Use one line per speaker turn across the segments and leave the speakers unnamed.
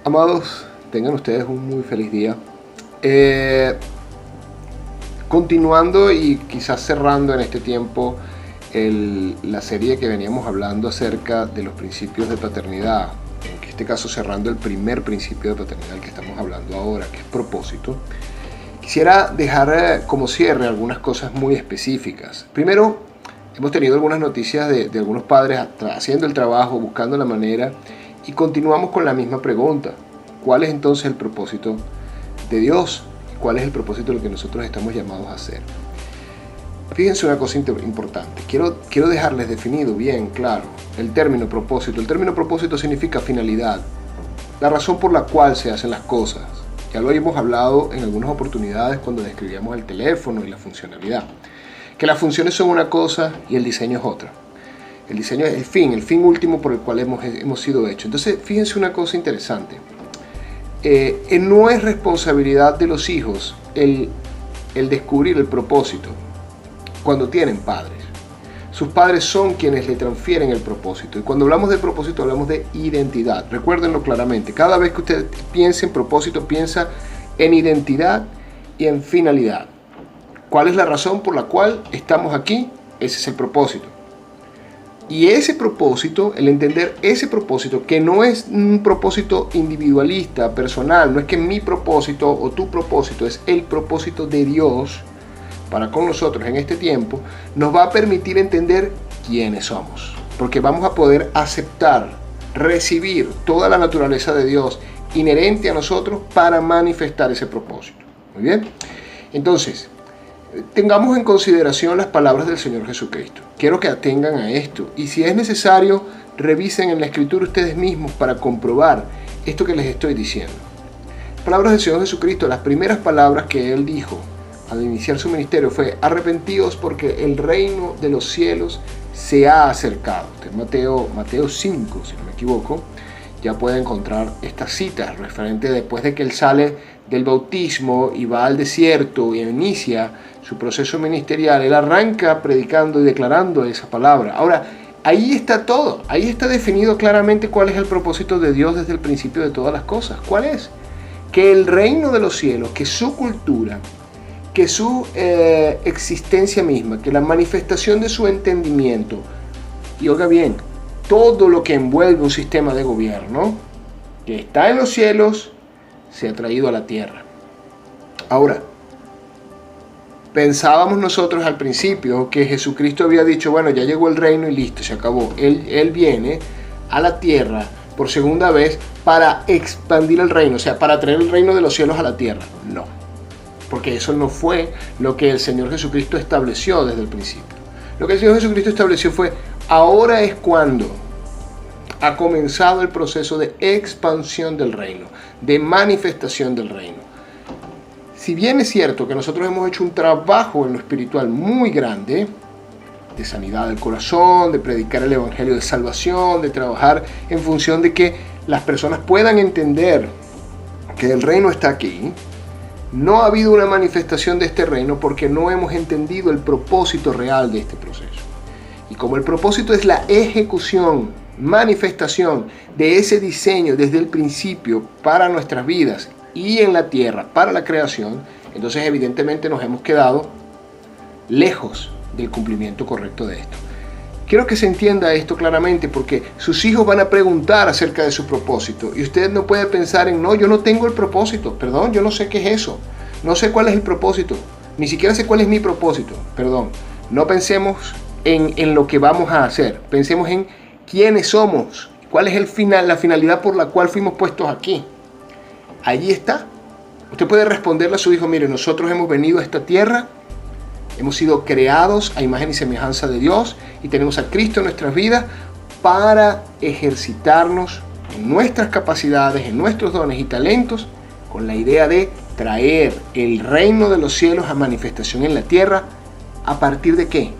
Amados, tengan ustedes un muy feliz día. Continuando y quizás cerrando en este tiempo la serie que veníamos hablando acerca de los principios de paternidad, en este caso cerrando el primer principio de paternidad que estamos hablando ahora, que es propósito, quisiera dejar como cierre algunas cosas muy específicas. Primero, hemos tenido algunas noticias de algunos padres haciendo el trabajo, buscando la manera, y continuamos con la misma pregunta. ¿Cuál es entonces el propósito de Dios? ¿Cuál es el propósito de lo que nosotros estamos llamados a hacer? Fíjense una cosa importante. Quiero dejarles definido bien claro el término propósito. El término propósito significa finalidad, la razón por la cual se hacen las cosas. Ya lo hemos hablado en algunas oportunidades cuando describíamos el teléfono y la funcionalidad. Que las funciones son una cosa y el diseño es otra. El diseño es el fin último por el cual hemos sido hechos. Entonces, fíjense una cosa interesante. No es responsabilidad de los hijos el descubrir el propósito cuando tienen padres. Sus padres son quienes le transfieren el propósito. Y cuando hablamos de propósito, hablamos de identidad. Recuérdenlo claramente. Cada vez que usted piense en propósito, piensa en identidad y en finalidad. ¿Cuál es la razón por la cual estamos aquí? Ese es el propósito. Y ese propósito, el entender ese propósito, que no es un propósito individualista, personal, no es que mi propósito o tu propósito, es el propósito de Dios para con nosotros en este tiempo, nos va a permitir entender quiénes somos. Porque vamos a poder aceptar, recibir toda la naturaleza de Dios inherente a nosotros para manifestar ese propósito. Muy bien. Entonces, tengamos en consideración las palabras del Señor Jesucristo. Quiero que atengan a esto. Y si es necesario, revisen en la Escritura ustedes mismos para comprobar esto que les estoy diciendo. Palabras del Señor Jesucristo, las primeras palabras que Él dijo al iniciar su ministerio fue: arrepentíos porque el reino de los cielos se ha acercado. Mateo 5, si no me equivoco, ya puede encontrar esta cita referente después de que Él sale del bautismo y va al desierto y inicia su proceso ministerial. Él arranca predicando y declarando esa palabra. Ahora, ahí está todo. Ahí está definido claramente cuál es el propósito de Dios desde el principio de todas las cosas. ¿Cuál es? Que el reino de los cielos, que su cultura, que su existencia misma, que la manifestación de su entendimiento, y oiga bien, todo lo que envuelve un sistema de gobierno que está en los cielos, se ha traído a la tierra. Ahora, pensábamos nosotros al principio que Jesucristo había dicho: bueno, ya llegó el reino y listo, se acabó. Él viene a la tierra por segunda vez para expandir el reino, o sea, para traer el reino de los cielos a la tierra. No, porque eso no fue lo que el Señor Jesucristo estableció desde el principio. Lo que el Señor Jesucristo estableció fue: ahora es cuando ha comenzado el proceso de expansión del reino, de manifestación del reino. Si bien es cierto que nosotros hemos hecho un trabajo en lo espiritual muy grande, de sanidad del corazón, de predicar el evangelio de salvación, de trabajar en función de que las personas puedan entender que el reino está aquí, no ha habido una manifestación de este reino porque no hemos entendido el propósito real de este proceso. Y como el propósito es la ejecución, manifestación de ese diseño desde el principio para nuestras vidas y en la tierra para la creación, entonces evidentemente nos hemos quedado lejos del cumplimiento correcto de esto. Quiero que se entienda esto claramente, porque sus hijos van a preguntar acerca de su propósito y usted no puede pensar en: no, yo no tengo el propósito, perdón, yo no sé qué es eso, no sé cuál es el propósito, ni siquiera sé cuál es mi propósito, perdón. No pensemos en lo que vamos a hacer, pensemos en quiénes somos, cuál es la finalidad por la cual fuimos puestos aquí. Allí está. Usted puede responderle a su hijo: mire, nosotros hemos venido a esta tierra, hemos sido creados a imagen y semejanza de Dios y tenemos a Cristo en nuestras vidas para ejercitarnos en nuestras capacidades, en nuestros dones y talentos, con la idea de traer el reino de los cielos a manifestación en la tierra. ¿A partir de qué?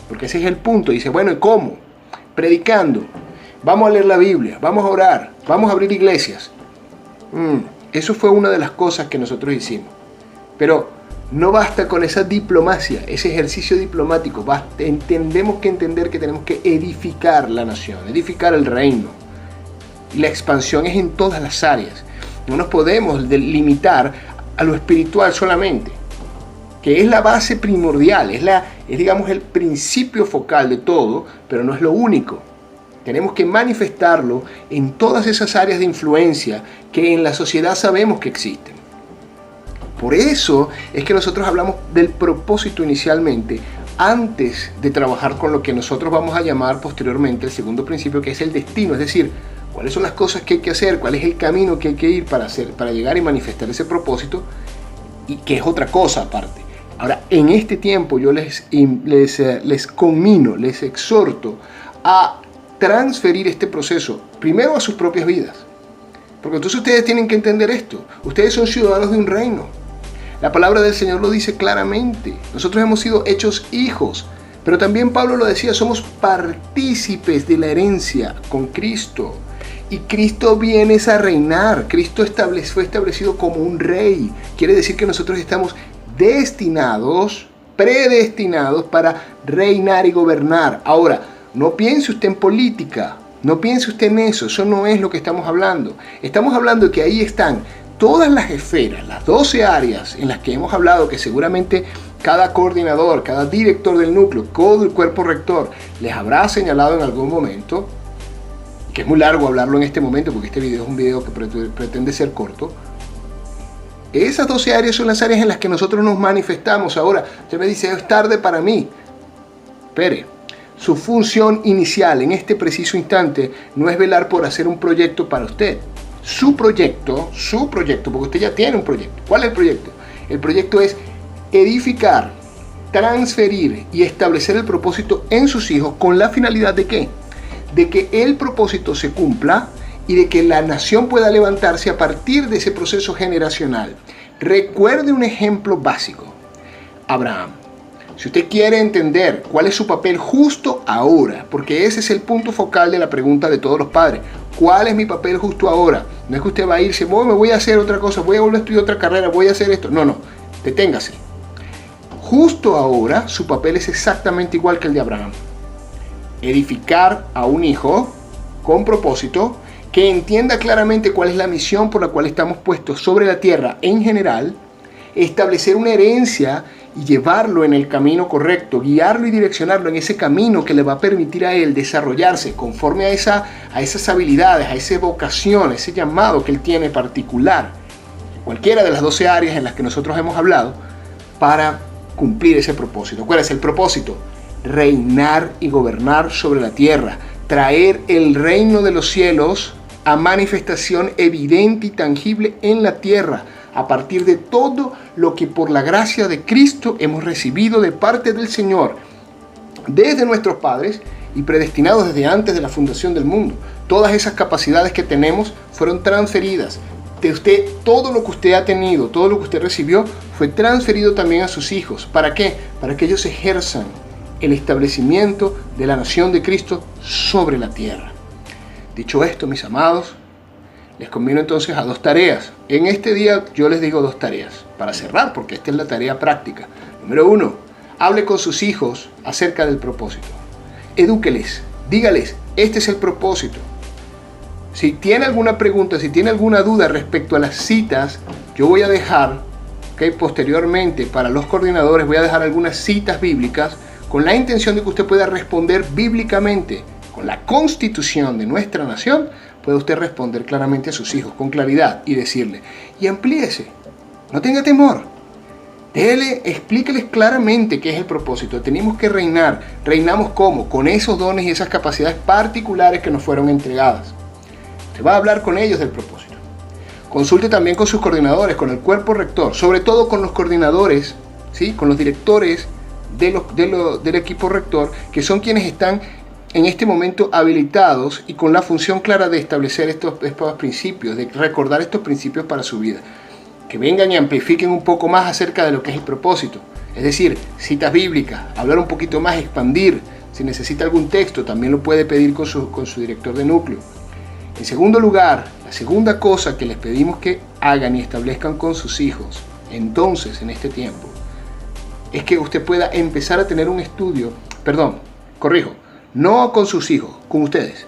Porque ese es el punto. Dice: bueno, ¿y cómo? Predicando, vamos a leer la Biblia, vamos a orar, vamos a abrir iglesias. Eso fue una de las cosas que nosotros hicimos. Pero no basta con esa diplomacia, ese ejercicio diplomático. Tenemos que entender que tenemos que edificar la nación, edificar el reino. Y la expansión es en todas las áreas. No nos podemos limitar a lo espiritual solamente, que es la base primordial, es digamos el principio focal de todo, pero no es lo único. Tenemos que manifestarlo en todas esas áreas de influencia que en la sociedad sabemos que existen. Por eso es que nosotros hablamos del propósito inicialmente, antes de trabajar con lo que nosotros vamos a llamar posteriormente el segundo principio, que es el destino, es decir, cuáles son las cosas que hay que hacer, cuál es el camino que hay que ir para llegar y manifestar ese propósito, y que es otra cosa aparte. Ahora, en este tiempo yo les conmino, les exhorto a transferir este proceso primero a sus propias vidas. Porque entonces ustedes tienen que entender esto. Ustedes son ciudadanos de un reino. La palabra del Señor lo dice claramente. Nosotros hemos sido hechos hijos. Pero también Pablo lo decía, somos partícipes de la herencia con Cristo. Y Cristo viene a reinar. Cristo fue establecido como un rey. Quiere decir que nosotros estamos predestinados para reinar y gobernar. Ahora, no piense usted en política, no piense usted en eso no es lo que estamos hablando. Estamos hablando de que ahí están todas las esferas, las 12 áreas en las que hemos hablado, que seguramente cada coordinador, cada director del núcleo, todo el cuerpo rector les habrá señalado en algún momento, que es muy largo hablarlo en este momento porque este video es un video que pretende ser corto. Esas 12 áreas son las áreas en las que nosotros nos manifestamos. Ahora, usted me dice, es tarde para mí. Espere. Su función inicial en este preciso instante no es velar por hacer un proyecto para usted. Su proyecto, porque usted ya tiene un proyecto. ¿Cuál es el proyecto? El proyecto es edificar, transferir y establecer el propósito en sus hijos con la finalidad de ¿qué? De que el propósito se cumpla y de que la nación pueda levantarse a partir de ese proceso generacional. Recuerde un ejemplo básico. Abraham. Si usted quiere entender cuál es su papel justo ahora, porque ese es el punto focal de la pregunta de todos los padres. ¿Cuál es mi papel justo ahora? No es que usted va a irse, me voy a hacer otra cosa, voy a volver a estudiar otra carrera, voy a hacer esto. No, deténgase. Justo ahora su papel es exactamente igual que el de Abraham. Edificar a un hijo con propósito, que entienda claramente cuál es la misión por la cual estamos puestos sobre la tierra en general, establecer una herencia y llevarlo en el camino correcto, guiarlo y direccionarlo en ese camino que le va a permitir a él desarrollarse conforme a esas habilidades, a esa vocación, a ese llamado que él tiene particular, cualquiera de las 12 áreas en las que nosotros hemos hablado, para cumplir ese propósito. ¿Cuál es el propósito? Reinar y gobernar sobre la tierra, traer el reino de los cielos a manifestación evidente y tangible en la tierra, a partir de todo lo que por la gracia de Cristo hemos recibido de parte del Señor, desde nuestros padres y predestinados desde antes de la fundación del mundo. Todas esas capacidades que tenemos fueron transferidas. De usted, todo lo que usted ha tenido, todo lo que usted recibió, fue transferido también a sus hijos. ¿Para qué? Para que ellos ejerzan el establecimiento de la nación de Cristo sobre la tierra. Dicho esto, mis amados, les convino entonces a 2 tareas. En este día yo les digo 2 tareas para cerrar, porque esta es la tarea práctica. Número 1, hable con sus hijos acerca del propósito. Edúqueles, dígales, este es el propósito. Si tiene alguna pregunta, si tiene alguna duda respecto a las citas, yo voy a dejar, posteriormente para los coordinadores, voy a dejar algunas citas bíblicas con la intención de que usted pueda responder bíblicamente con la constitución de nuestra nación. Puede usted responder claramente a sus hijos con claridad y decirle, y amplíese, no tenga temor. Explíqueles claramente qué es el propósito. Tenemos que reinar. ¿Reinamos cómo? Con esos dones y esas capacidades particulares que nos fueron entregadas. Usted va a hablar con ellos del propósito. Consulte también con sus coordinadores, con el cuerpo rector, sobre todo con los coordinadores, ¿sí? Con los directores del equipo rector, que son quienes están en este momento habilitados y con la función clara de establecer estos principios, de recordar estos principios para su vida. Que vengan y amplifiquen un poco más acerca de lo que es el propósito. Es decir, citas bíblicas, hablar un poquito más, expandir. Si necesita algún texto, también lo puede pedir con su director de núcleo. En segundo lugar, la segunda cosa que les pedimos que hagan y establezcan con sus hijos, entonces, en este tiempo, es que usted pueda empezar a tener un estudio, no con sus hijos, con ustedes,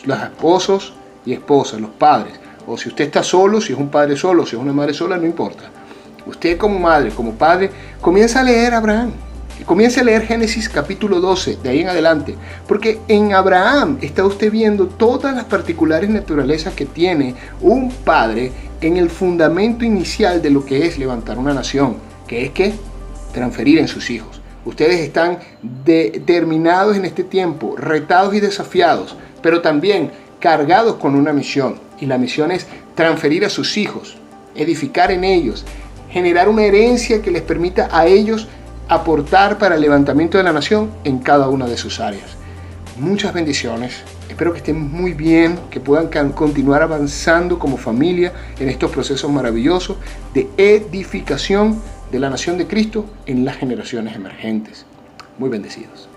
los esposos y esposas, los padres. o si usted está solo, si es un padre solo, si es una madre sola, no importa. Usted como madre, como padre, comienza a leer a Abraham. Comience a leer Génesis capítulo 12, de ahí en adelante, porque en Abraham está usted viendo todas las particulares naturalezas que tiene un padre en el fundamento inicial de lo que es levantar una nación, que es que transferir en sus hijos. Ustedes están determinados en este tiempo, retados y desafiados, pero también cargados con una misión, y la misión es transferir a sus hijos, edificar en ellos, generar una herencia que les permita a ellos aportar para el levantamiento de la nación en cada una de sus áreas. Muchas bendiciones, espero que estén muy bien, que puedan continuar avanzando como familia en estos procesos maravillosos de edificación de la nación de Cristo en las generaciones emergentes. Muy bendecidos.